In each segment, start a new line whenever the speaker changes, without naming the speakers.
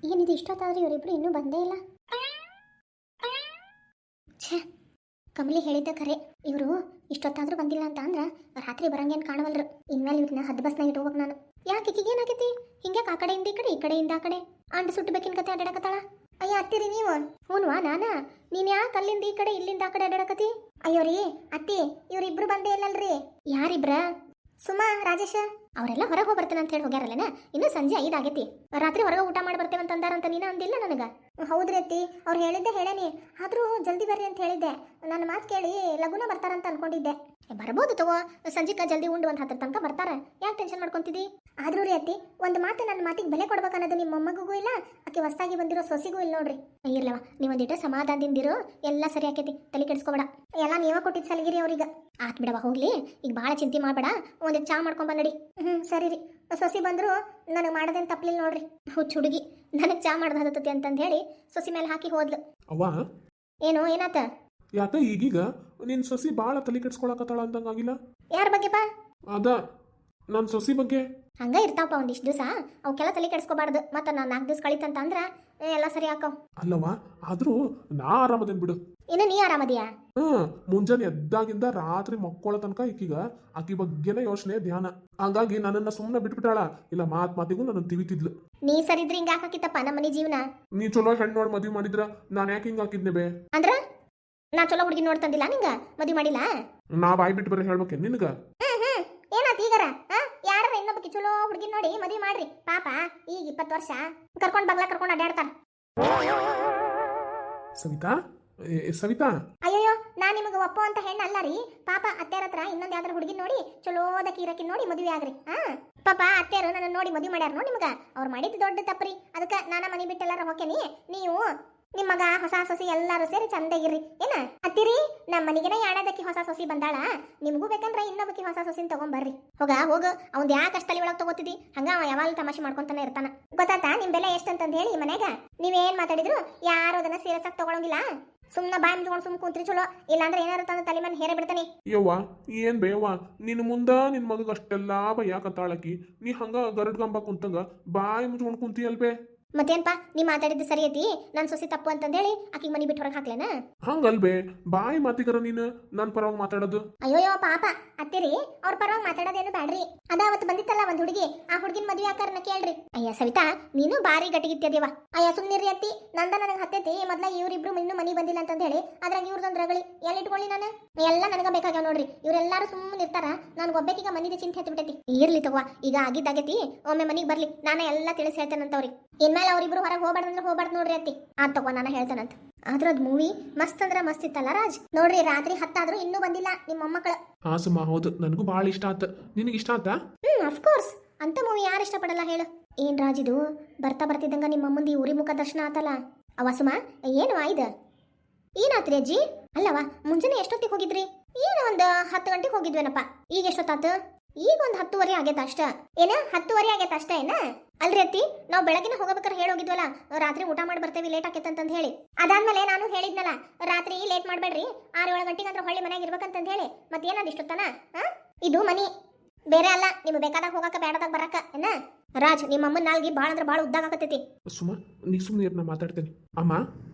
ಏನಿದು ಇಷ್ಟೊತ್ತಾದ್ರೂ ಇವರಿಬ್ರು ಇನ್ನೂ ಬಂದೇ ಇಲ್ಲ. ಛೇ, ಕಮಲಿ ಹೇಳಿದ್ದ ಖರೆ. ಇವರು ಇಷ್ಟೊತ್ತಾದ್ರೂ ಬಂದಿಲ್ಲ ಅಂತ ಅಂದ್ರ ರಾತ್ರಿ ಬರಂಗೇನು ಕಾಣವಲ್ರು. ಇನ್ಮೇಲೆ ಇವ್ರನ್ನ ಹದ್ದು ಬಸ್ನಾಗ ಇಟ್ಕೋಬೇಕು ನಾನು. ಯಾಕೆ ಏನಾಗೈತಿ ಹಿಂಗೆ ಆ ಕಡೆಯಿಂದ ಈ ಕಡೆ ಈ ಕಡೆಯಿಂದ ಆ ಕಡೆ ಅಂಡ್ ಸುಟ್ಟು ಬೇಕಿನ ಕತೆ ಅಡ್ಡಾಡಕತ್ತಾಳ. ಅಯ್ಯ ಅತ್ತಿರಿ ನೀವು? ಹ್ಞೂನ್ವಾ ನಾನ. ನೀನ್ ಯಾಕೆ ಅಲ್ಲಿಂದ ಈ ಕಡೆ ಇಲ್ಲಿಂದ ಆ ಕಡೆ ಅಡ್ಡಾಡಕತಿ? ಅಯ್ಯೋ ರೀ ಅತ್ತಿ, ಇವ್ರಿಬ್ರು ಬಂದೇ ಇಲ್ಲಲ್ರಿ. ಯಾರಿಬ್ರ? ಸುಮಾ, ರಾಜೇಶ ಅವರೆಲ್ಲ ಹೊರಗೆ ಹೋಗಿ ಬರ್ತೇನೆ ಅಂತ ಹೇಳಿ ಹೋಗ್ಯಾರಲ್ಲನ. ಇನ್ನು ಸಂಜೆ 5 ಆಗೈತಿ. ರಾತ್ರಿ ಹೊರಗೆ ಊಟ ಮಾಡಿ ಬರ್ತೇವೆ ಅಂತ ಅಂದಾರಂತ ನೀನು ಅಂದಿಲ್ಲ ನನಗ? ಹೌದ್ರಿ ಅತ್ತಿ, ಅವ್ರು ಹೇಳಿದ್ದೆ ಹೇಳೇನಿ. ಆದ್ರೂ ಜಲ್ದಿ ಬರ್ರಿ ಅಂತ ಹೇಳಿದ್ದೆ. ನನ್ನ ಮಾತು ಕೇಳಿ ಲಗುನ ಬರ್ತಾರಂತ ಅನ್ಕೊಂಡಿದ್ದೆ. ಬರ್ಬೋದು ತಗೋ, ಸಂಜಿಕ ಜಲ್ದಿ ಉಂಡು ಒಂದು 10 ತನಕ ಬರ್ತಾರ. ಯಾಕೆ ಟೆನ್ಷನ್ ಮಾಡ್ಕೊಂತಿದ್ದಿ? ಆದ್ರೂ ರೀ ಅತ್ತಿ, ಒಂದು ಮಾತು ನನ್ನ ಮಾತಿಗೆ ಬೆಲೆ ಕೊಡ್ಬೇಕನ್ನೋದು ನಿಮ್ಮ ಮೊಮ್ಮಗೂ ಇಲ್ಲ, ಆಕೆ ಹೊಸದಾಗಿ ಬಂದಿರೋ ಸೊಸಿಗೂ ಇಲ್ಲ ನೋಡ್ರಿ. ಇರ್ಲವ, ನೀವೊಂದಿಟ್ಟು ಸಮಾಧಾನದಿಂದಿರು, ಎಲ್ಲ ಸರಿ ಆಕೈತಿ, ತಲೆ ಕೆಡಿಸ್ಕೋಬೇಡ. ಎಲ್ಲ ನೀವ ಕೊಟ್ಟಿದ್ದು ಸಲಗಿರಿ ಅವ್ರಿಗೆ. ಆತ್ ಬಿಡವ, ಹೋಗ್ಲಿ, ಈಗ ಭಾಳ ಚಿಂತೆ ಮಾಡಬೇಡ. ಒಂದಿಟ್ಟು ಚಾ ಮಾಡ್ಕೊಂಡ್ ಬಂದಡಿ. ಸರಿ ರೀ. ಸೊಸಿ ಬಂದ್ರು ನನಗೆ ಮಾಡೋದೇನು ತಪ್ಪಲಿಲ್ಲ ನೋಡ್ರಿ. ಹುಚ್ಚು ಹುಡುಗಿ, ನನಗೆ ಚಾ ಮಾಡೋದು ಹತ್ತತಿ ಅಂತಂದು ಹೇಳಿ ಸೊಸಿ ಮೇಲೆ ಹಾಕಿ ಹೋದ್ಲು.
ಅವ್ವ,
ಏನು ಏನಾತ?
ಯಾಕ ಈಗೀಗ ನಿನ್ ಸೊಸಿ ಬಾಳ ತಲೆ ಕೆಡ್ಸ್ಕೊಳಕತ್ತಾಳ ಅಂತಂಗಾಗಿಲ್ಲ?
ಯಾರ ಬಗ್ಗೆಪ್ಪ?
ಅದ ನನ್ನ ಸೊಸಿ ಬಗ್ಗೆ.
ಹಂಗ ಇರ್ತಾವಪ್ಪ ಒಂದಿಷ್ಟು ದಿವಸ, ಅವಕ್ಕೆಲ್ಲ ತಲೆ ಕೆಡಿಸ್ಕೋಬಾರ್ದು. ಮತ್ತೆ ನಾನು 4 ದಿವಸ ಕಳಿತಂತ ಅಂದ್ರ ಎಲ್ಲ ಸರಿ ಹಾಕವ್.
ಅಲ್ಲವಾ, ಆದ್ರೂ ನಾ ಆರಾಮದೇನ್ ಬಿಡು.
ಇನ್ನು ನೀ ಆರಾಮದಿಯಾ?
ಮುಂಜಾನೆ ಎದ್ದಾಗಿಂದ ರಾತ್ರಿ ಮಕ್ಕಳ ತನಕ ಈಕೀಗ ಆಕಿ ಬಗ್ಗೆನೇ ಯೋಚನೆ ಧ್ಯಾನ. ಹಂಗಾಗಿ ನನ್ನನ್ನ ಸುಮ್ಮನೆ ಬಿಟ್ಬಿಟ್ಟಾಳ. ಇಲ್ಲ ಮಾತಿಗೂ ನನ್ನ ತಿವಿತಿದ್ಲು.
ನೀ ಸರಿದ್ರೆ ಹಿಂಗ ಹಾಕಿತ್ತಪ್ಪ ನಮ್ಮ ಮನೆ ಜೀವನ.
ನೀ ಚಲೋ ಹೆಣ್ಣು ನೋಡಿ ಮದ್ವಿ ಮಾಡಿದ್ರ ನಾನು ಯಾಕೆ ಹಿಂಗ ಹಾಕಿದ್ನೆ ಬೇ?
ಅಂದ್ರ ನಾ ಚಲೋ ಹುಡುಗಿ ನೋಡ್ತಂದಿಲ್ಲ ನಿಂಗ? ಮದ್ವಿ ಮಾಡಿಲ್ಲ?
ನಾ ಬಾಯ್ ಬಿಟ್ಟು ಬರೀ ಹೇಳ್ಬೇಕೆ ನಿನಗ?
ಏನಾತ ಈಗಾರ? ಯಾರ ಇನ್ನೊಬ್ಬಕಿ ಚಲೋ ಹುಡುಗಿ ನೋಡಿ ಮದ್ವಿ ಮಾಡ್ರಿ. ಪಾಪ ಈಗ 20 ವರ್ಷ ಕರ್ಕೊಂಡ್ ಕರ್ಕೊಂಡು ಅಡ್ಡಾಡ್ತಾರ.
ಸವಿತಾ, ಸವಿತಾ,
ಅಯ್ಯೋ, ನಾ ನಿಮಗೆ ಒಪ್ಪೋ ಅಂತ ಹೆಣ್ಣು ಅಲ್ಲ ರೀ. ಪಾಪ ಅತ್ತೆರ ಹತ್ರ ಇನ್ನೊಂದು ಯಾವ್ದಾರು ಹುಡುಗಿ ನೋಡಿ ಚಲೋದ ಕೀರಕಿ ನೋಡಿ ಮದುವೆ ಆಗ್ರಿ. ಪಾಪ ಅತ್ತೆರು ನನ್ನ ನೋಡಿ ಮದುವೆ ಮಾಡ್ಯಾರ ನೋಡಿ ನಿಮ್ಗ. ಅವ್ರು ಮಾಡಿದ್ದು ದೊಡ್ಡ ತಪ್ಪ್ರಿ. ಅದಕ್ಕೆ ನಾನ ಮನೆ ಬಿಟ್ಟೆಲ್ಲಾರ ಹೋಗ್ತೇನಿ. ನೀವು ನಿಮ್ಮ ಮಗ ಹೊಸ ಸೊಸಿ ಎಲ್ಲಾರು ಸೇರಿ ಚಂದಾಗಿರ್ರಿ. ಏನ ಅತ್ತಿರಿ? ನಮ್ಮ ಮನೆಗೆನ ಯಾಣದಕ್ಕಿ ಹೊಸ ಸೊಸಿ ಬಂದಾಳ. ನಿಮಗೂ ಬೇಕಂದ್ರ ಇನ್ನೊಬ್ಬಕಿ ಹೊಸ ಸೊಸಿನ ತಗೊಂಬರ್ರಿ. ಹೋಗ ಅವ್ನ್ ಯಾಕೆ ಅಷ್ಟು ತಲೆ ಒಳಗೆ ತಗೋತಿದಿ? ಹಂಗ ಅವ ಯಾವಾಗ ತಮಾಷೆ ಮಾಡ್ಕೊಂತಾನೆ ಇರ್ತಾನ. ಗೊತ್ತಾತಾ ನಿಮ್ ಬೆಲೆ ಎಷ್ಟಂತಂದು ಹೇಳಿ ಮನ್ಯಾಗ? ನೀವೇನ್ ಮಾತಾಡಿದ್ರು ಯಾರು ಅದನ್ನ ಸೀರಿಯಸ್ ತಗೊಳಂಗಿಲ್ಲ. ಸುಮ್ಮನೆ ಬಾಯಿ ಮುಚ್ಕೊಂಡು ಸುಮ್ ಕುಂತ್ರಿ ಚಲೋ. ಇಲ್ಲಾಂದ್ರೆ ಏನಾರು ತಂದು ತಲೆ ಮೇಲೆ ಹೇರೆ ಬಿಡ್ತಾನೆ.
ಯವ್ವ, ಏನ್ ಬೇವ ನಿನ್ ಮುಂದ ನಿನ್ ಮಗ ಅಷ್ಟೆಲ್ಲಾ ಭಯಾಕತ್ತಾಳಕಿ. ನೀ ಹಂಗ ಗರಡ್ಗಂಬ ಕುಂತಂಗ ಬಾಯಿ ಮುಚ್ಕೊಂಡು ಕುಂತಿ ಅಲ್ಬೇ?
ಮತ್ತೇನ್ಪಾ, ನೀ ಮಾತಾಡಿದ್ದು ಸರಿ ಐತಿ. ನನ್ ಸೊಸಿ ತಪ್ಪು ಅಂತಂದೇಳಿ ಆಕಿಗೆ ಮನಿ ಬಿಟ್ಟು ಹೊರಗೆ ಹಾಕ್ಲೇನ?
ಹಂಗಲ್ಬೇ, ಬಾಯಿ ಮಾತಿಗರ ನೀನು ನನ್ ಪರವಾಗಿ ಮಾತಾಡೋದು.
ಅಯ್ಯೋಯ್ಯೋ ಪಾಪ ಅತ್ತಿರಿ, ಅವ್ರ ಪರವಾಗಿ ಮಾತಾಡೋದೇನು ಬ್ಯಾಡ್ರಿ. ಅದ ಅವತ್ತು ಬಂದಿತ್ತಲ್ಲ ಒಂದ್ ಹುಡುಗಿ, ಆ ಹುಡುಗಿನ ಮದ್ವೆ ಆಕಾರನ ಕೇಳ್ರಿ. ಅಯ್ಯ ಸವಿತಾ, ನೀನು ಬಾರಿ ಗಟ್ಟಿಗಿತ್ಯದೇವ. ಅಯ್ಯ ಸುಮ್ನಿರ್ರಿ ಅತ್ತಿ, ನಂದ ನನಗೆ ಹತ್ತೈತಿ. ಮೊದ್ಲ ಇವ್ರಿಬ್ರು ಇನ್ನೂ ಮನಿ ಬಂದಿಲ್ಲ ಅಂತ ಹೇಳಿ ಅದ್ರಾಗ ಇವ್ರದೊಂದು ರಗಳಿ ಎಲ್ಲಿ ಇಟ್ಕೊಳ್ಳಿ ನಾನು? ಎಲ್ಲ ನನಗ ಬೇಕಾಗ್ಯಾವ ನೋಡ್ರಿ. ಇವ್ರೆಲ್ಲಾರು ಸುಮ್ಮನೆ ಇರ್ತಾರ, ನನ್ಗೆ ಒಬ್ಬಾಕಿಗ ಮನಿದ ಚಿಂತೆ ಹತ್ತಿ ಬಿಟ್ಟೈತಿ. ಇರ್ಲಿ ತಗೋ, ಈಗ ಆಗಿದ್ದಾಗೈತಿ. ಒಮ್ಮೆ ಮನಿಗೆ ಬರ್ಲಿ, ನಾನ ಎಲ್ಲ ತಿಳಿಸಿ ಹೇಳ್ತೇನಂತವ್ರಿಗೆ. ಇನ್ಮೇಲೆ ಅವ್ರಿಬ್ರು ಹೊರಗೆ ಹೋಗ್ಬಾರ್ದು ನೋಡ್ರಿ ಅತ್ತಿ. ಆತ್ ತಗೋ, ನಾನು ಹೇಳ್ತೇನಂತ. ಆದ್ರ ಅದ್ ಮೂವಿ ಮಸ್ತ್ ಅಂದ್ರ ಮಸ್ತ್ ಇತ್ತಲ್ಲ ರಾಜ್? ನೋಡ್ರಿ, ರಾತ್ರಿ 10 ಆದ್ರೂ ಇನ್ನೂ ಬಂದಿಲ್ಲ ನಿಮ್ಮ ಮೊಮ್ಮಕ್ಕಳು.
ಹಾ ಸುಮ್ಮ, ಹೌದು, ನನಗೂ ಭಾಳ ಇಷ್ಟ ಆತ. ನಿನಗೆ ಇಷ್ಟ ಆತ?
ಅಫ್ಕೋರ್ಸ್. ಅಂತ ಮೂವಿ ಯಾರು ಇಷ್ಟಪಡಲ್ಲ ಹೇಳು? ಏನ್ ರಾಜ್ ಇದು? ಬರ್ತಿದ್ದಂಗ ನಿಮ್ಮ ಅಮ್ಮಂದಿ ಉರಿ ಮುಖ ದರ್ಶನ ಆತಲ್ಲ. ಅವ ಸುಮ, ಏನು ಆಯ್ದ? ಏನಾತ್ರಿ ಅಜ್ಜಿ? ಅಲ್ಲವ, ಮುಂಜಾನೆ ಎಷ್ಟೊತ್ತಿಗೆ ಹೋಗಿದ್ರಿ? ಏನು ಒಂದು 10 ಗಂಟೆಗೆ ಹೋಗಿದ್ವೇನಪ್ಪ. ಈಗ ಎಷ್ಟೊತ್ತಾತು? ಈಗ ಒಂದು 10:15 ಆಗೈತ ಅಷ್ಟ. ಏನ 10:15 ಆಗೈತ ಅಷ್ಟ ಏನ? ಅಲ್ರಿ ಅತ್ತಿ, ನಾವು ಬೆಳಗಿನ ಹೋಗಬೇಕಾರೆ ಹೇಳೋಗಿದ್ವಲ್ಲ, ರಾತ್ರಿ ಊಟ ಮಾಡಿ ಬರ್ತೇವೆ, ಲೇಟ್ ಆಕೈತಂತ ಹೇಳಿ. ಅದಾದ್ಮೇಲೆ ನಾನು ಹೇಳಿದ್ನಲ್ಲ, ರಾತ್ರಿ ಲೇಟ್ ಮಾಡ್ಬೇಡ್ರಿ, 6-7 ಗಂಟೆಗೆ ಅಂದ್ರೆ ಹೊಳ್ಳಿ ಮನೆಯಾಗ ಇರ್ಬೇಕಂತ ಹೇಳಿ. ಮತ್ತೇನದ ಇಷ್ಟೊತ್ತನ? ಇದು ಮನಿ ಬೇರೆ ಅಲ್ಲ, ನಿಮ್ಗೆ ಬೇಕಾದಾಗ ಹೋಗಕ ಬೇಡದಾಗ ಬರಕ ಏನ? ರಾಜ್, ನಿಮ್ಮ ಅಮ್ಮನ ನಾಲ್ಗಿ ಭಾಳ ಅಂದ್ರೆ ಭಾಳ ಉದ್ದಾಗತ್ತೈತಿ.
ಸುಮ್ಮ, ನೀ ಸುಮ್ಮನೆ ನಾ ಮಾತಾಡ್ತೇನೆ. ಅಮ್ಮ,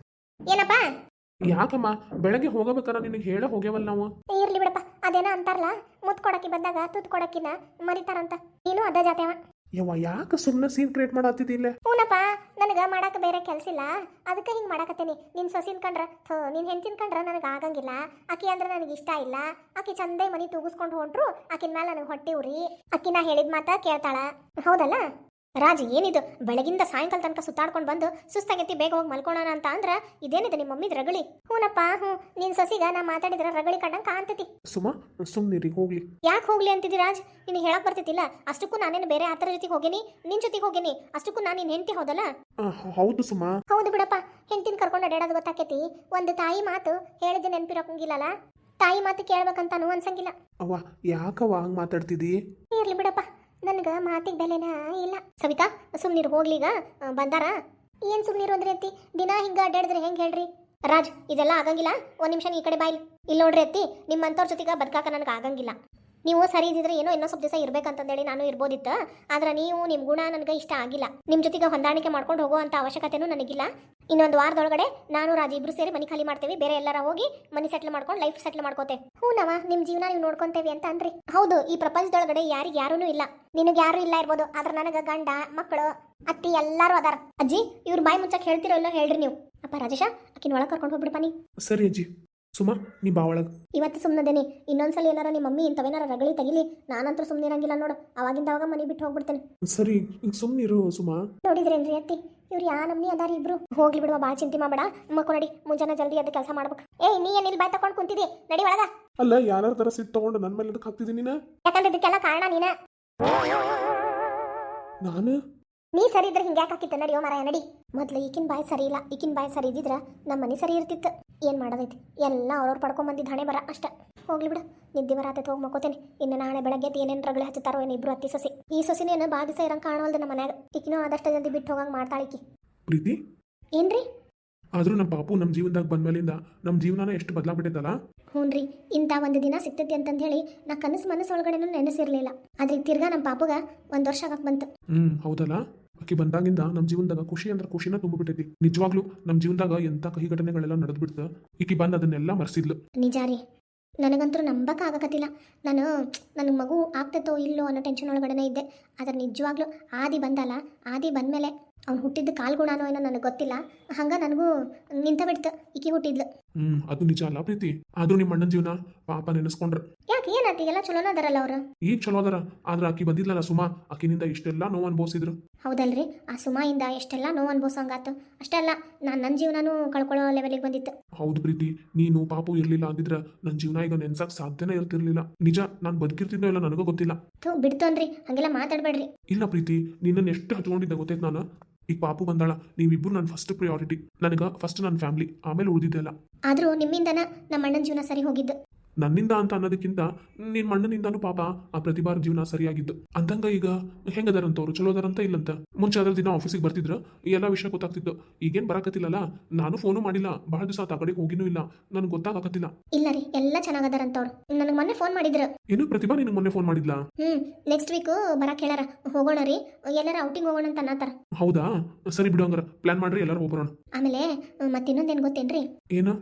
ಏನಪ್ಪ?
ಯಾಕಮ್ಮ ಬೆಳಗ್ಗೆ ಹೋಗಬೇಕಾರ ನಿನಗೆ ಹೇಳ ಹೋಗ್ಯವಲ್ಲ ನಾವು?
ಇರ್ಲಿ ಬಿಡಪ್ಪ, ಅದೇನ ಅಂತಾರಲ್ಲ, ಮುತ್ ಕೊಡಕಿ ಬಂದಾಗ ತುತ್ ಕೊಡಕಿನ ಮರಿತಾರಂತ. ನೀನು ಅದ ಜಾತೇವ.
ಯವ್ವ, ಯಾಕೆ ಸುಮ್ಮನೆ ಸೀನ್ ಕ್ರಿಯೇಟ್ ಮಾಡತ್ತಿದ್ದಿಲ್ಲ?
ಹೂನಪ್ಪ, ನನಗ ಮಾಡಾಕ ಬೇರೆ ಕೆಲಸ ಇಲ್ಲ, ಅದಕ್ಕೆ ಹಿಂಗೆ ಮಾಡಾಕತ್ತೇನಿ. ನಿನ್ ಸೊಸಿನ್ ಕಂಡ್ರ, ನಿನ್ ಹೆಂಡತಿನ ಕಂಡ್ರ ನನಗೆ ಆಗಂಗಿಲ್ಲ. ಆಕಿ ಅಂದ್ರೆ ನನಗೆ ಇಷ್ಟ ಇಲ್ಲ. ಆಕಿ ಚಂದೇ ಮನಿ ತೂಗಿಸ್ಕೊಂಡು ಹೊಂಟ್ರು, ಆಕಿನ ಮೇಲೆ ನನಗೆ ಹೊಟ್ಟೆ ಉರಿ. ಆಕಿ ನಾ ಹೇಳಿದ ಮಾತ ಕೇಳ್ತಾಳ, ಹೌದಲ್ಲ ರಾಜ್? ಏನಿದು ಬೆಳಗಿಂದ ಸಾಯಂಕಾಲ ತನಕ ಸುತ್ತಾಡ್ಕೊಂಡು ಬಂದು ಸುಸ್ತಾಗೈತಿ, ಬೇಗ ಹೋಗಿ ಮಲ್ಕೋಣ ಅಂತ ಅಂದ್ರ ಇದೇನಿದೆ ನಿಮ್ಮ ಮಮ್ಮಿದ ರಗಳಿ? ಹೂನಪ್ಪ, ನಿನ್ ಸೊಸಿಗ ನಾ ಮಾತಾಡಿದ್ರ ರಗಳಿ ಕಂಡಂಗ ಕಾಣ್ತೈತಿ.
ಸುಮ್ಮನಿರಿ, ಹೋಗ್ಲಿ.
ಯಾಕೆ ಹೋಗ್ಲಿ ಅಂತಿದ್ದಿ ರಾಜ್? ನಿನಗೆ ಹೇಳಕ್ ಬರ್ತೈತಿಲ್ಲ? ಅಷ್ಟಕ್ಕೂ ನಾನೇನು ಬೇರೆ ಆತರ ಜೊತೆಗೆ ಹೋಗೇನಿ, ನಿನ್ ಜೊತೆಗೆ ಹೋಗೇನಿ. ಅಷ್ಟಕ್ಕೂ ನಾನು ನಿನ್ ಹೆಂಡತಿ, ಹೌದಲ್ಲ?
ಹೌದು ಸುಮ್ಮ.
ಹೌದು ಬಿಡಪ್ಪ, ಹೆಂಡತಿನ ಕರ್ಕೊಂಡು ಅಡ್ಯಾಡೋದು ಗೊತ್ತಾಕೈತಿ. ಒಂದು ತಾಯಿ ಮಾತು ಹೇಳಿದ ನೆನಪಿರೋಕಂಗಿಲ್ಲಲ್ಲ, ತಾಯಿ ಮಾತು ಕೇಳ್ಬೇಕಂತಾನು ಅನ್ಸಂಗಿಲ್ಲ.
ಅವ್ವ, ಯಾಕವ್ವ ಹಂಗೆ ಮಾತಾಡ್ತಿದ್ದಿ?
ಇರ್ಲಿ ಬಿಡಪ್ಪ, ನನಗ ಮಾತಿಗೆ ಬೆಲೆನ ಇಲ್ಲ. ಸವಿತಾ, ಸುಮ್ನಿರು, ಹೋಗ್ಲಿಗ ಬಂದಾರ. ಏನ್ ಸುಮ್ನಿರು ಅಂದ್ರೆ ಅತ್ತಿ, ದಿನ ಹಿಂಗ ಅಡ್ಡಾಡಿದ್ರೆ ಹೆಂಗ್ ಹೇಳ್ರಿ? ರಾಜ್, ಇದೆಲ್ಲ ಆಗಂಗಿಲ್ಲ. ಒಂದ್ ನಿಮಿಷ ಈ ಕಡೆ ಬಾಯ್ಲಿ. ಇಲ್ಲಿ ನೋಡ್ರಿ ಅತ್ತಿ, ನಿಮ್ಮಂತವ್ರ ಜೊತೆಗ ಬದುಕಾಕ ನನಗೆ ಆಗಂಗಿಲ್ಲ. ನೀವು ಸರಿ ಇದ್ದಿದ್ರೆ ಏನೋ ಇನ್ನೂ ಸ್ವಲ್ಪ ದಿವಸ ಇರ್ಬೇಕಂತಂದೇಳಿ ನಾನು ಇರ್ಬೋದಿತ್ತ. ಆದ್ರೆ ನೀವು ನಿಮ್ಮ ಗುಣ ನನಗೆ ಇಷ್ಟ ಆಗಿಲ್ಲ. ನಿಮ್ಮ ಜೊತೆಗೆ ಹೊಂದಾಣಿಕೆ ಮಾಡ್ಕೊಂಡು ಹೋಗೋ ಅಂತ ಅವಶ್ಯಕತೆನೂ ನನಗಿಲ್ಲ. ಇನ್ನೊಂದು ವಾರದೊಳಗಡೆ ನಾನು ರಾಜಿ ಇಬ್ರು ಸೇರಿ ಮನೆ ಖಾಲಿ ಮಾಡ್ತೇವೆ. ಬೇರೆ ಎಲ್ಲಾರ ಹೋಗಿ ಮನಿ ಸೆಟ್ಲ್ ಮಾಡ್ಕೊಂಡು ಲೈಫ್ ಸೆಟ್ಲ್ ಮಾಡ್ಕೋತೆ. ಹೂನವ, ನಿಮ್ಮ ಜೀವನ ನೀವು ನೋಡ್ಕೊಂತೇವಿ ಅಂತ ಅನ್ರಿ. ಹೌದು, ಈ ಪ್ರಪಂಚದೊಳಗಡೆ ಯಾರಿಗೆ ಯಾರೂ ಇಲ್ಲ. ನಿನಗೆ ಯಾರು ಇಲ್ಲ ಇರ್ಬೋದು, ಆದ್ರೆ ನನಗೆ ಗಂಡ ಮಕ್ಕಳು ಅತ್ತಿ ಎಲ್ಲಾರು ಅದಾರ. ಅಜ್ಜಿ, ಇವ್ರ ಬಾಯಿ ಮುಚ್ಚಕ್ ಹೇಳ್ತಿರೋ ಇಲ್ಲ ಹೇಳ್ರಿ ನೀವು. ಅಪ್ಪ ರಾಜೇಶ, ಆಕಿನ ಒಳಗೆ ಕರ್ಕೊಂಡು ಹೋಗ್ಬಿಡಪ್ಪ ನೀ.
ಸರಿ ಅಜ್ಜಿ. ಸುಮಾ, ನೀ ಬಾ ಒಳಗೆ.
ಇವತ್ತು ಸುಮ್ಮನದೇನಿ. ಇನ್ನೊಂದ್ಸಲ ಏನಾರ ನಿಮ್ಮ ಮಮ್ಮಿ ಇಂಥವೇನಾರ ರಗಳಿ ತೆಗಿಲಿ, ನಾನಂತೂ ಸುಮ್ಮನೆ ಇರಂಗಿಲ್ಲ ನೋಡು. ಅವಾಗಿಂದ ಅವಾಗ ಮನೆ ಬಿಟ್ಟು ಹೋಗ್ಬಿಡ್ತೇನೆ.
ಸರಿ, ಈಗ ಸುಮ್ಮನಿರು ಸುಮಾ.
ನೋಡಿದ್ರೇನ್ರಿ ಅತ್ತಿ, ಇವ್ರು ಯಾ ನಮ್ನಿ ಅದಾರ ಇಬ್ರು. ಹೋಗ್ಲಿ ಬಿಡುವ, ಭಾಳ ಚಿಂತೆ ಮಾಡಬೇಡ. ಮಕ್ಕಳು ನಡಿ, ಮುಂಜಾನೆ ಜಲ್ದಿ ಅದ ಕೆಲಸ ಮಾಡ್ಬೇಕು. ಏಯ್, ನೀ ಏನಿಲ್ ಬಾಯ್ ತಕೊಂಡು ಕುಂತಿದ್ದಿ, ನಡಿ ಒಳಗ.
ಅಲ್ಲ, ಯಾರ ತರ ಸಿಟ್ಟು ತಗೊಂಡು ನನ್ನ ಮೇಲೆ ಎದಕ್ಕೆ ಹಾಕ್ತಿದ್ದೀನಿ ನೀನು?
ಯಾಕಂದ್ರೆ ಇದಕ್ಕೆಲ್ಲ ಕಾರಣ ನೀನ.
ನಾನು
ನೀ ಸರಿ ಇದ್ರೆ ಹಿಂಗ್ಯಾಕೆ ಹಾಕಿತ್ತ? ನಡಿಯೋ ಮಾರಾಯ ನಡಿ. ಮೊದ್ಲು ಈಕಿನ ಬಾಯಿ ಸರಿ ಇಲ್ಲ. ಈಕಿನ ಬಾಯಿ ಸರಿ ಇದ್ದಿದ್ರ ನಮ್ಮ ಮನೆ ಸರಿ ಇರ್ತಿತ್ತು. ಏನ್ ಮಾಡೋದೈತಿ, ಎಲ್ಲ ಅವ್ರವ್ರು ಪಡ್ಕೊಂಬಂದಿದ್ದು ಹಣೆ ಬರ ಅಷ್ಟ. ಹೋಗ್ಲಿ ಬಿಡು, ನಿದ್ದೆ ಬರತೈತೆ, ಹೋಗಿ ಮಕ್ಕೋತೇನೆ. ಇನ್ನು ನಾಳೆ ಬೆಳಗ್ಗೆ ಏನೇನು ರಗಳೆ ಹಚ್ಚುತ್ತಾರೋ ಏನು ಇಬ್ರು ಅತ್ತಿ ಸೊಸಿ. ಈ ಸೊಸಿನೇನು ಭಾಳ ದಿವಸ ಇರಂಗೆ ಕಾಣವಲ್ದು ನಮ್ಮ ಮನ್ಯಾಗ. ಈಕಿನೂ ಆದಷ್ಟು ಜಲ್ದಿ ಬಿಟ್ಟು ಹೋಗಂಗೆ ಮಾಡ್ತಾಳಿಕಿ.
ಪ್ರೀತಿ,
ಏನ್ರಿ?
ಆದ್ರೂ ನಮ್ಮ ಪಾಪು ನಮ್ಮ ಜೀವನದಾಗ ಬಂದ್ಮೇಲಿಂದ ನಮ್ಮ ಜೀವನನ ಎಷ್ಟು ಬದಲಾಗ್ಬಿಟ್ಟೈತಲ್ಲ.
ಹ್ಞೂನ್ರಿ, ಇಂಥ ಒಂದು ದಿನ ಸಿಗ್ತೈತಿ ಅಂತಂದು ಹೇಳಿ ನಾ ಮನಸ್ಸು ಒಳಗಡೆನೂ ನೆನೆಸಿರ್ಲಿಲ್ಲ. ಆದ್ರೆ ಈಗ ತಿರ್ಗಾ ನಮ್ಮ ಪಾಪುಗ 1 ವರ್ಷ ಆಗಕ್ಕೆ ಬಂತು.
ಹೌದಲ್ಲ. ಆಕಿ ಬಂದಾಗಿಂದ ನಮ್ಮ ಜೀವನದಾಗ ಖುಷಿ ಅಂದ್ರೆ ಖುಷಿನ ತುಂಬಿಬಿಟ್ಟೈತಿ. ನಿಜವಾಗ್ಲೂ ನಮ್ಮ ಜೀವನದಾಗ ಎಂಥ ಕಹಿ ಘಟನೆಗಳೆಲ್ಲ ನಡೆದ್ಬಿಡ್ತು. ಈಕಿ ಬಂದು ಅದನ್ನೆಲ್ಲ ಮರೆಸಿದ್ಲು.
ನಿಜ ರೀ, ನನಗಂತೂ ನಂಬಕ್ಕೆ ಆಗಕತ್ತಿಲ್ಲ. ನನಗೆ ಮಗು ಆಗ್ತೈತೋ ಇಲ್ಲೋ ಅನ್ನೋ ಟೆನ್ಷನ್ ಒಳಗಡೆನೇ ಇದ್ದೆ. ಆದ್ರೆ ನಿಜವಾಗ್ಲೂ ಆದಿ ಬಂದಲ್ಲ, ಆದಿ ಬಂದಮೇಲೆ ಅವ್ನು ಹುಟ್ಟಿದ್ದ ಕಾಲ್ಗುಣನೋ ಏನೋ ನನಗೆ ಗೊತ್ತಿಲ್ಲ, ಹಂಗೆ ನನಗೂ ನಿಂತ ಬಿಡ್ತು. ಈಕಿ ಹುಟ್ಟಿದ್ಲು.
ಅದು ನಿಜ ಅಲ್ಲ ಪ್ರೀತಿ. ಆದ್ರೂ ನಿಮ್ಮ ಅಣ್ಣನ ಜೀವನ ಪಾಪ ನೆನೆಸ್ಕೊಂಡ್ರ.
ಯಾಕೆ ಏನಾಯ್ತು? ಎಲ್ಲ ಚಲೋನ ಅದಾರಲ್ಲ ಅವ್ರು.
ಈಗ ಚಲೋ ಅದಾರ, ಆದ್ರೆ ಆಕಿ ಬಂದಿದ್ಲಲ್ಲ ಸುಮಾ, ಆಕಿನಿಂದ ಇಷ್ಟೆಲ್ಲ ನೋವು ಅನ್ಭವಿಸಿದ್ರು.
ಹೌದಲ್ರಿ, ಆ ಸುಮಾಯಿಂದ ಎಷ್ಟೆಲ್ಲ ನೋವು ಅನ್ಭವಿಸಂಗಾತು. ಅಷ್ಟೇ ಅಲ್ಲ, ನನ್ನ ಜೀವನನೂ ಕಳ್ಕೊಳ್ಳೋ ಲೆವೆಲಿಗೆ ಬಂದಿತ್ತು.
ಹೌದು ಪ್ರೀತಿ, ನೀನು ಪಾಪು ಇರ್ಲಿಲ್ಲ ಅಂದಿದ್ರ ನನ್ನ ಜೀವನ ಈಗ ನೆನ್ಸಕ್ ಸಾಧ್ಯನೇ ಇರ್ತಿರ್ಲಿಲ್ಲ. ನಿಜ, ನಾನು ಬದುಕಿರ್ತಿದ್ನೋ ಇಲ್ಲ ನನಗೂ ಗೊತ್ತಿಲ್ಲ.
ಬಿಡ್ತೋನ್ರಿ, ಹಂಗೆಲ್ಲ ಮಾತಾಡ್ಬೇಡ್ರಿ.
ಇಲ್ಲ ಪ್ರೀತಿ, ನಿನ್ನನ್ನು ಎಷ್ಟು ಹಚ್ಕೊಂಡಿದ್ದೆ ಗೊತ್ತೈತೆ ನಾನು. ಈಗ ಪಾಪು ಬಂದಾಳ, ನೀವಿಬ್ರು ನನ್ನ ಫಸ್ಟ್ ಪ್ರಿಯಾರಿಟಿ. ನನಗೆ ಫಸ್ಟ್ ನನ್ನ ಫ್ಯಾಮಿಲಿ, ಆಮೇಲೆ ಉಳಿದಿದ್ದೆಲ್ಲ.
ಆದ್ರೂ ನಿಮ್ಮಿಂದನ ನಮ್ಮ ಅಣ್ಣನ ಜೀವನ ಸರಿ ಹೋಗಿದ್ದು.
ನನ್ನಿಂದ ಅಂತ ಅನ್ನೋದಕ್ಕಿಂತ ನಿನ್ನ ಅಣ್ಣನಿಂದಾನು ಪಾಪ ಆ ಪ್ರತಿಭಾರ ಜೀವನ ಸರಿಯಾಗಿದ್ದು. ಅಂದಂಗ ಈಗ ಹೆಂಗದಾರಂತವ್ರು, ಚಲೋ ಅದಾರಂತ ಇಲ್ಲಂತ. ಮುಂಚೆ ಅದ್ರ ದಿನ ಆಫೀಸಿಗೆ ಬರ್ತಿದ್ರು, ಈ ಎಲ್ಲ ವಿಷಯ ಗೊತ್ತಾಗ್ತಿತ್ತು. ಈಗೇನು ಬರಾಕತ್ತಿಲ್ಲಲ್ಲ, ನಾನು ಫೋನು ಮಾಡಿಲ್ಲ, ಬಹಳ ದಿವಸ ಆ ಕಡೆಗೆ ಹೋಗಿನೂ ಇಲ್ಲ, ನನಗೆ ಗೊತ್ತಾಗತ್ತಿಲ್ಲ.
ಇಲ್ಲ ರೀ, ಎಲ್ಲ ಚೆನ್ನಾಗದಾರಂತವ್ರು. ನನಗೆ ಮೊನ್ನೆ ಫೋನ್ ಮಾಡಿದ್ರು.
ಏನು ಪ್ರತಿಭಾ ನಿನಗೆ ಮೊನ್ನೆ ಫೋನ್ ಮಾಡಿದ್ಲಾ?
ನೆಕ್ಸ್ಟ್ ವೀಕ್ ಬರಕ್ಕೆ ಹೇಳಾರ. ಹೋಗೋಣ ರೀ, ಎಲ್ಲಾರ ಔಟಿಂಗ್ ಹೋಗೋಣ ಅಂತ ಅನ್ನತ್ತಾರ.
ಹೌದಾ, ಸರಿ ಬಿಡು, ಹಂಗಾರ ಪ್ಲಾನ್ ಮಾಡ್ರಿ, ಎಲ್ಲರೂ ಹೋಗ್ಬರೋಣ.
ಆಮೇಲೆ ಮತ್ತಿನ್ನೊಂದೇನು ಗೊತ್ತೇನ್ರಿ?
ಏನು?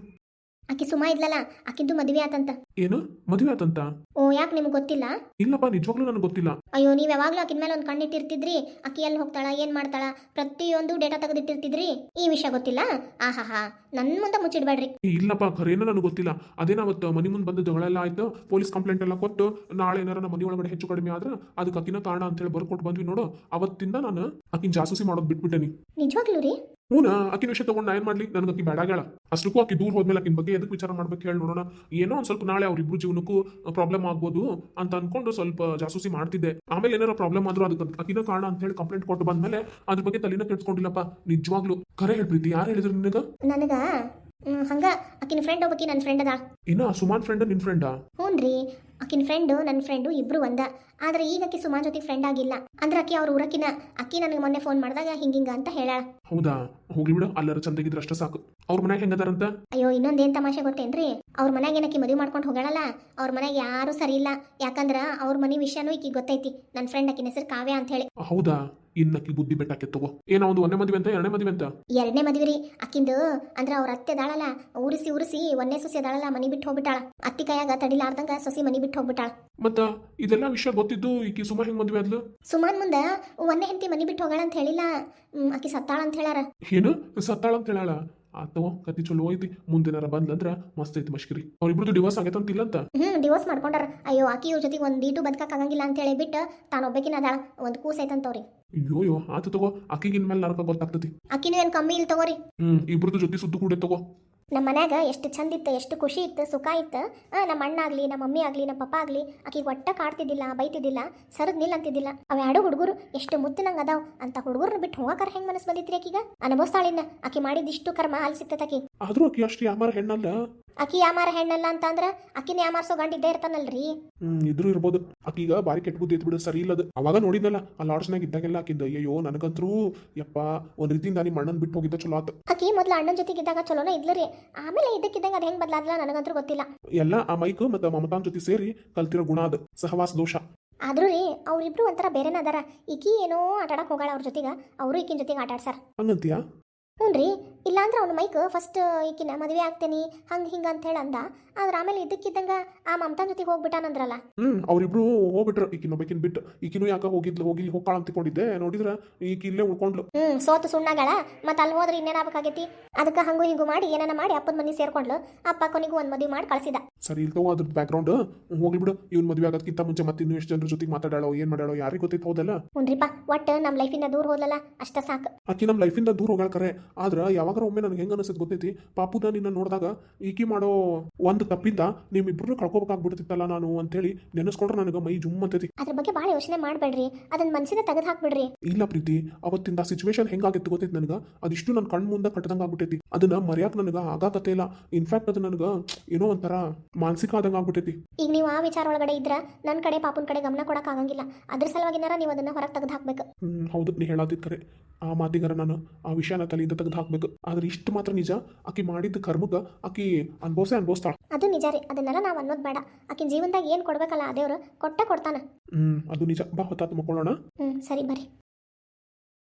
ಆಕಿ ಸುಮಾ ಇದ್ಲಲ್ಲ, ಆಕಿದ್ದು ಮದುವೆ ಆತಂತ.
ಏನು ಮದುವೆ ಆತಂತ?
ಓ, ಯಾಕೆ ನಿಮ್ಗೆ ಗೊತ್ತಿಲ್ಲ?
ಇಲ್ಲಪ್ಪ, ನಿಜವಾಗ್ಲೂ ನನಗೆ ಗೊತ್ತಿಲ್ಲ.
ಅಯ್ಯೋ, ನೀವು ಯಾವಾಗ್ಲೂ ಆಕಿನ ಮೇಲೆ ಒಂದು ಕಣ್ಣಿಟ್ಟಿರ್ತಿದ್ರಿ. ಆಕಿ ಎಲ್ಲಿ ಹೋಗ್ತಾಳ, ಏನ್ ಮಾಡ್ತಾಳ, ಪ್ರತಿಯೊಂದು ಡೇಟಾ ತೆಗೆದಿಟ್ಟಿರ್ತಿದ್ರಿ. ಈ ವಿಷಯ ಗೊತ್ತಿಲ್ಲ? ಆಹಾ, ನನ್ನ ಮುಂದೆ ಮುಚ್ಚಿಡ್ಬೇಡ್ರಿ.
ಇಲ್ಲಪ್ಪ, ಖರೇನ ನನಗೆ ಗೊತ್ತಿಲ್ಲ. ಅದೇನಾವತ್ತು ಮನೆ ಮುಂದೆ ಬಂದು ಜಗಳ ಎಲ್ಲ ಆಯ್ತು, ಪೊಲೀಸ್ ಕಂಪ್ಲೇಂಟ್ ಎಲ್ಲ ಕೊಟ್ಟು, ನಾಳೆ ಏನಾರ ನಮ್ಮ ಮನೆ ಒಳಗಡೆ ಹೆಚ್ಚು ಕಡಿಮೆ ಆದ್ರೆ ಅದಕ್ಕೆ ಅಕಿನ ಕಾರಣ ಅಂತ ಹೇಳಿ ಬರ್ಕೊಟ್ಟು ಬಂದ್ವಿ ನೋಡು. ಅವತ್ತಿಂದ ನಾನು ಆಕಿನ ಜಾಸೂಸಿ ಮಾಡೋದು ಬಿಟ್ಬಿಟ್ಟೇನಿ.
ನಿಜವಾಗ್ಲೂ ರೀ?
ಹೂನಾ, ಆಕಿನ ವಿಷಯ ತಗೊಂಡು ನಾ ಏನ್ ಮಾಡ್ಲಿ? ನನಗೆ ಆಕಿ ಬೇಡಾಗ್ಯಾಳ. ಅಷ್ಟಕ್ಕೂ ಆಕಿ ದೂರ ಹೋದ್ಮೇಲೆ ಆಕಿನ ಬಗ್ಗೆ ಎದಕ್ಕೆ ವಿಚಾರ ಮಾಡ್ಬೇಕು ಹೇಳಿ ನೋಡೋಣ. ಏನೋ ಒಂದ್ ಸ್ವಲ್ಪ ನಾಳೆ ಅವ್ರಿಬ್ರು ಜೀವನಕ್ಕೂ ಪ್ರಾಬ್ಲಮ್ ಆಗ್ಬೋದು ಅಂತ ಅನ್ಕೊಂಡು ಸ್ವಲ್ಪ ಜಾಸೂಸಿ ಮಾಡ್ತಿದ್ದೆ. ಆಮೇಲೆ ಏನಾರ ಪ್ರಾಬ್ಲಮ್ ಆದ್ರೂ ಅದಕ್ಕೆ ಆಕಿನ ಕಾರಣ ಅಂತ ಹೇಳಿ ಕಂಪ್ಲೇಂಟ್ ಕೊಟ್ಟು ಬಂದ್ಮೇಲೆ ಅದ್ರ ಬಗ್ಗೆ ತಲೆನ ಕೆಡ್ಸ್ಕೊಂಡಿಲ್ಲಪ್ಪ. ನಿಜವಾಗ್ಲು ಖರೆ ಹೇಳ್ಪ್ರೀತಿ, ಯಾರು ಹೇಳಿದ್ರು ನಿನಗ?
ನನಗ ಹಂಗ ಆಕಿನ ಫ್ರೆಂಡ್ ಒಬ್ಬಕಿ ನನ್ನ ಫ್ರೆಂಡ್ ಅದ.
ಇನ್ನ ಸುಮಾನ್ ಫ್ರೆಂಡ್ ನಿನ್ ಫ್ರೆಂಡಾ?
ಹ್ಞೂನ್ರಿ, ಆಕಿನ ಫ್ರೆಂಡು ನನ್ನ ಫ್ರೆಂಡು ಇಬ್ರು ಒಂದ. ಆದ್ರೆ ಈಗ ಆಕಿ ಸುಮಾನ್ ಜೊತೆ ಫ್ರೆಂಡ್ ಆಗಿಲ್ಲ. ಅಂದ್ರೆ ಆಕಿ ಅವ್ರ ಊರಕಿನ. ಆಕಿ ನನಗೆ ಮೊನ್ನೆ ಫೋನ್ ಮಾಡಿದಾಗ ಹಿಂಗಿಂಗ ಅಂತ ಹೇಳಾಳ.
ಹೌದಾ, ಹೋಗ್ಲಿ ಬಿಡು, ಅಲ್ಲರ ಚಂದಾಗಿದ್ರೆ ಅಷ್ಟ ಸಾಕು. ಅವ್ರ ಮನ್ಯಾಗ ಹೆಂಗದಾರಂತ?
ಅಯ್ಯೋ, ಇನ್ನೊಂದೇನ್ ತಮಾಷೆ ಗೊತ್ತೇನ್ರಿ? ಅವ್ರ ಮನ್ಯಾಗ ಏನಕಿ ಮದುವೆ ಮಾಡ್ಕೊಂಡು ಹೋಗಳಲ್ಲ, ಅವ್ರ ಮನ್ಯಾಗ ಯಾರು ಸರಿ ಇಲ್ಲ. ಯಾಕಂದ್ರ ಅವ್ರ ಮನೆ ವಿಷಯನೂ ಈಕಿ ಗೊತ್ತೈತಿ. ನನ್ನ ಫ್ರೆಂಡ್ ಆಕಿನ ಹೆಸರು ಕಾವ್ಯ ಅಂತ ಹೇಳಿ.
ಹೌದಾ, ಇನ್ನಕ್ಕಿ ಬುದ್ಧಿ ಬೆಟ್ಟಕ್ಕೆ ತಗೋ. ಏನೋ ಒಂದು 1ನೇ ಮದುವೆ ಅಂತ 2ನೇ ಮದುವೆ ಅಂತ?
2ನೇ ಮದುವೆ ರೀ ಆಕಿಂದು. ಅಂದ್ರೆ ಅವ್ರ ಅತ್ತೆ ದಾಳಲ್ಲ, ಉರಿಸಿ 1ನೇ ಸೊಸೆ ದಾಳಲ್ಲ, ಮನಿ ಬಿಟ್ಟು ಹೋಗ್ಬಿಟ್ಟಾಳ. ಅತ್ತಿ ಕೈಯಾಗ ತಡಿಲಾರ್ದಂಗ ಸೊಸಿ ಮನಿ ಬಿಟ್ಟು ಹೋಗ್ಬಿಟ್ಟಾಳ.
ಮತ್ತ ಇದೆಲ್ಲ ವಿಷಯ ಗೊತ್ತಿದ್ದು ಈಕಿ ಸುಮಾ ಹೆಂಗ್ ಮದುವೆ ಆದ್ಲು?
ಸುಮಾನ್ ಮುಂದ 1ನೇ ಹೆಂಡತಿ ಮನಿ ಬಿಟ್ಟು ಹೋಗಳ ಅಂತ ಹೇಳಿಲ್ಲ, ಆಕಿ ಸತ್ತಾಳ ಅಂತ ಹೇಳಾರ.
ಏನು ಸತ್ತಾಳ ಅಂತ ಹೇಳಾಳ? ಆತವ, ಕತಿ ಚಲೋ ಐತಿ. ಮುಂದಿನಾರ ಬಂದ್ಲಂದ್ರ ಮಸ್ತ್ ಐತಿ ಮಶ್ಕರಿ. ಅವ್ರಿಬ್ರದ್ದು ಡಿವೋರ್ಸ್ ಆಗೈತಂತಿಲ್ಲಂತ?
ಡಿವೋರ್ಸ್ ಮಾಡ್ಕೊಂಡಾರ. ಅಯ್ಯೋ, ಆಕಿ ಇವ್ರ ಜೊತೆಗೆ ಒಂದು ಈಟು ಬದುಕಕ್ ಆಗಂಗಿಲ್ಲ ಅಂತ ಹೇಳಿ ಬಿಟ್ಟು ತಾನೊಬ್ಬಕಿನ ಅದಾಳ. ಒಂದು ಕೂಸ್ ಐತಂತವ್ರಿ.
ಅಯ್ಯೋ, ಆತ ತಗೋ, ಆಕಿಗಿನ ಮೇಲೆ ನರಕ ಗೊತ್ತಾಗ್ತತಿ.
ಆಕಿನೂ ಏನ್ ಕಮ್ಮಿ ಇಲ್ಲ ತಗೋರಿ.
ಇಬ್ರದ್ದು ಜೊತೆ ಸುದ್ದು ಕೂಡ ತಗೋ.
ನಮ್ಮ ಮನ್ಯಾಗ ಎಷ್ಟು ಚಂದ ಇತ್ತು, ಎಷ್ಟು ಖುಷಿ ಇತ್ತು, ಸುಖ ಇತ್ತು. ನಮ್ಮ ಅಣ್ಣ ಆಗಲಿ, ನಮ್ಮ ಮಮ್ಮಿ ಆಗಲಿ, ನಮ್ಮ ಪಪ್ಪ ಆಗಲಿ ಆಕಿಗೆ ಒಟ್ಟ ಕಾಡ್ತಿದ್ದಿಲ್ಲ, ಬೈತಿದ್ದಿಲ್ಲ, ಸರದ್ ನಿಲ್ ಅಂತಿದ್ದಿಲ್ಲ. ಅವ ಎರಡು ಹುಡುಗರು ಎಷ್ಟು ಮುತ್ತಿನಂಗೆ ಅದಾವ. ಅಂತ ಹುಡುಗರನ್ನ ಬಿಟ್ಟು ಹೋಗಾಕರ ಹೆಂಗ್ ಮನಸ್ಸು ಬಂದಿತ್ರಿ ಆಕಿಗ? ಅನುಭವಿಸ್ತಾಳಿನ್ನ. ಆಕಿ ಮಾಡಿದಿಷ್ಟು ಕರ್ಮ ಅಲ್ಲಿ ಸಿಕ್ತತ್ ಆಕಿ.
ಆದ್ರೂ ಆಕಿ ಅಷ್ಟು ಯಾಮಾರ ಹೆಣ್ಣಲ್ಲ.
ಆಕಿ ಯಾಮಾರ ಹೆಣ್ಣಲ್ಲ ಅಂತ ಅಂದ್ರ ಆಕಿನ ಯಾಮಾರ್ಸೋ ಗಂಡ ಇದ್ದೇ ಇರ್ತಾನಲ್ರಿ.
ಇದ್ರು ಇರ್ಬೋದು. ಆಕೀಗ ಬಾರಿ ಕೆಟ್ಟ ಬುದ್ಧಿ ಬಿಡು, ಸರಿ ಇಲ್ಲದು. ಅವಾಗ ನೋಡಿದ್ನಲ್ಲ ಆ ಲಾಡ್ಜ್ನಾಗ ಇದ್ದಾಗೆಲ್ಲ ಆಕಿಂದ ಅಯ್ಯೋ ನನಗಂತ್ರೂ ಯಪ್ಪ ಒಂದ್ ರೀತಿಯಿಂದ ನಿಮ್ಮ ಅಣ್ಣನ್ ಬಿಟ್ಟು ಹೋಗಿದ್ದ ಚಲೋ ಆತ.
ಆಕಿ ಮೊದ್ಲು ಅಣ್ಣನ ಜೊತೆಗಿದ್ದಾಗ ಚಲೋನ ಇದ್ಲರಿ, ಆಮೇಲೆ ಇದ್ದಕ್ಕಿದ್ದಂಗ ಅದ್ ಹೆಂಗ್ ಬದ್ಲಾದ್ಲ ನನಗಂತೂ ಗೊತ್ತಿಲ್ಲ.
ಎಲ್ಲ ಆ ಮೈಕ್ ಮತ್ತು ಮಮತಾನ್ ಜೊತೆ ಸೇರಿ ಕಲ್ತಿರೋ ಗುಣ ಅದು, ಸಹವಾಸ ದೋಷ.
ಆದ್ರೂ ರೀ ಅವ್ರಿಬ್ರು ಒಂಥರ ಬೇರೆನ ಅದಾರ. ಈಕಿ ಏನೋ ಆಟಾಡಕ್ ಹೋಗಾಳ ಅವ್ರ ಜೊತೆಗ, ಅವರು ಈಕಿನ ಜೊತೆಗೆ ಆಟಾಡ್ಸಾರ.
ಹಂಗಂತೀಯಾ?
ಹ್ಞೂ ರೀ. ಇಲ್ಲಾಂದ್ರೆ ಅವ್ನ ಮೈಕ್ ಫಸ್ಟ್ ಈಕಿನ ಮದುವೆ ಆಗ್ತೇನಿ ಹಂಗೆ ಹಿಂಗೆ ಅಂತ ಹೇಳಿ ಅಂದ. ಆದ್ರೆ ಆಮೇಲೆ ಇದ್ದಕ್ಕಿದ್ದಂಗ ಆ ಮಮತಾನ್ ಜೊತೆಗೆ ಹೋಗ್ಬಿಟ್ಟಾನಂದ್ರಲ್ಲ.
ಅವ್ರಿಬ್ರು ಹೋಗ್ಬಿಟ್ರು. ಈಕಿನೊಬ್ಬಕಿನ್ ಬಿಟ್ಟು ಈಕಿನೂ ಯಾಕೆ ಹೋಗ್ಕಾಳ ಅಂತಿಕೊಂಡಿದ್ದೆ, ನೋಡಿದ್ರ ಈಕಿ ಇಲ್ಲೇ ಉಳ್ಕೊಂಡ್ಲು.
ಸೋತು ಸುಣ್ಣಗಳ ಮತ್ತೆ ಅಲ್ಲಿ ಹೋದ್ರೆ ಇನ್ನೇನಾಗಬೇಕಾಗೈತಿ. ಅದಕ್ಕೆ ಹಂಗು ಹಿಂಗು ಮಾಡಿ ಏನಾನ ಮಾಡಿ ಅಪ್ಪನ ಮನೆ ಸೇರ್ಕೊಂಡ್ಲು. ಅಪ್ಪ ಕೊನೆಗೂ ಒಂದು ಮದುವೆ ಮಾಡಿ ಕಳ್ಸಿದ.
ಸರಿ ಇಲ್ತೋ ಅದ್ರ ಬ್ಯಾಕ್ಗ್ರೌಂಡ್ ಹೋಗ್ಲಿ ಬಿಡು. ಇವ್ನ ಮದುವೆ ಆಗೋದಕ್ಕಿಂತ ಮುಂಚೆ ಮತ್ತೆ ಇನ್ನೂ ಎಷ್ಟು ಜನರ ಜೊತೆಗೆ ಮಾತಾಡಾಳೋ ಏನ್ ಮಾಡಾಳೋ ಯಾರಿಗೆ ಗೊತ್ತೈತೆ. ಹೌದಲ್ಲ?
ಹುನ್ರಿಪ್ಪ, ಒಟ್ಟು ನಮ್ಮ ಲೈಫಿಂದ ದೂರ ಹೋದ್ಲಲ್ಲ ಅಷ್ಟ ಸಾಕು.
ಆಕಿ ನಮ್ಮ ಲೈಫಿಂದ ದೂರ ಹೋಗಾಳ ಕರೆ. ಆದ್ರೆ ಯಾವಾಗ ಒಮ್ಮೆ ನನಗೆ ಹೆಂಗ ಅನಿಸ್ತದೆ ಗೊತ್ತೈತಿ, ಪಾಪುದ ನಿನ್ನ ನೋಡಿದಾಗ ಈಕಿ ಮಾಡೋ ಒಂದು ತಪ್ಪಿಂದ ನಿಮ್ಮಿಬ್ರು ಕಳ್ಕೊಬೇಕಾಗ್ಬಿಡ್ತಿತ್ತಲ್ಲ ನಾನು ಅಂತೇಳಿ ನೆನೆಸ್ಕೊಂಡ್ರೆ ನನಗೆ ಮೈ ಜುಮ್ ಅಂತೈತಿ.
ಅದ್ರ ಬಗ್ಗೆ ಭಾಳ ಯೋಚನೆ ಮಾಡಬೇಡ್ರಿ, ಅದನ್ನ ಮನಸ್ಸಿಂದ ತೆಗೆದು ಹಾಕ್ಬಿಡ್ರಿ.
ಇಲ್ಲ ಪ್ರೀತಿ, ಅವತ್ತಿಂದ ಸಿಚುವೇಶನ್ ಹೆಂಗಾಗಿತ್ತು ಗೊತ್ತೈತಿ ನನಗೆ, ಅದಿಷ್ಟು ನನ್ನ ಕಣ್ಣು ಮುಂದೆ ಕಟ್ಟದಂಗೆ ಆಗ್ಬಿಟ್ಟೈತಿ. ಅದನ್ನ ಮರ್ಯಾಕ್ ನನಗೆ ಆಗಾಕತ್ತೆ ಇಲ್ಲ. ಇನ್ಫ್ಯಾಕ್ಟ್ ಅದು ನನಗೆ ಏನೋ ಒಂಥರ ಮಾನಸಿಕ ಆದಂಗೆ ಆಗ್ಬಿಟ್ಟೈತಿ.
ಈಗ ನೀವು ಆ ವಿಚಾರ ಒಳಗಡೆ ಇದ್ರ ನನ್ನ ಕಡೆ ಪಾಪುನ ಕಡೆ ಗಮನ ಕೊಡಕ್ ಆಗಂಗಿಲ್ಲ. ಅದ್ರ ಸಲುವಾಗಿನಾರ ನೀವು ಅದನ್ನ ಹೊರಗೆ ತೆಗೆದು ಹಾಕ್ಬೇಕು.
ಹೌದು, ನೀ ಹೇಳಾದಿದ್ ಕರೆ. ಆ ಮಾತಿಗಾರ ನಾನು ಆ ವಿಷಯನ ತಲೆಯಿಂದ ತೆಗೆದು ಹಾಕ್ಬೇಕು. ಆದ್ರೆ ಇಷ್ಟು ಮಾತ್ರ ನಿಜ, ಆಕಿ ಮಾಡಿದ ಕರ್ಮಗ ಆಕಿ ಅನ್ಭವಿಸ್ತಾಳ.
ಅದು ನಿಜ ರೀ, ಅದನ್ನೆಲ್ಲ ನಾವು ಅನ್ನೋದು ಬೇಡ. ಆಕಿನ ಜೀವನದಾಗ ಏನು ಕೊಡ್ಬೇಕಲ್ಲ ಆ ದೇವ್ರು ಕೊಟ್ಟ ಕೊಡ್ತಾನ.
ಅದು ನಿಜ. ಬಾ ಹೊತ್ತಾತು ಮಕ್ಕೊಳ್ಳೋಣ.
ಸರಿ ಬರ್ರಿ.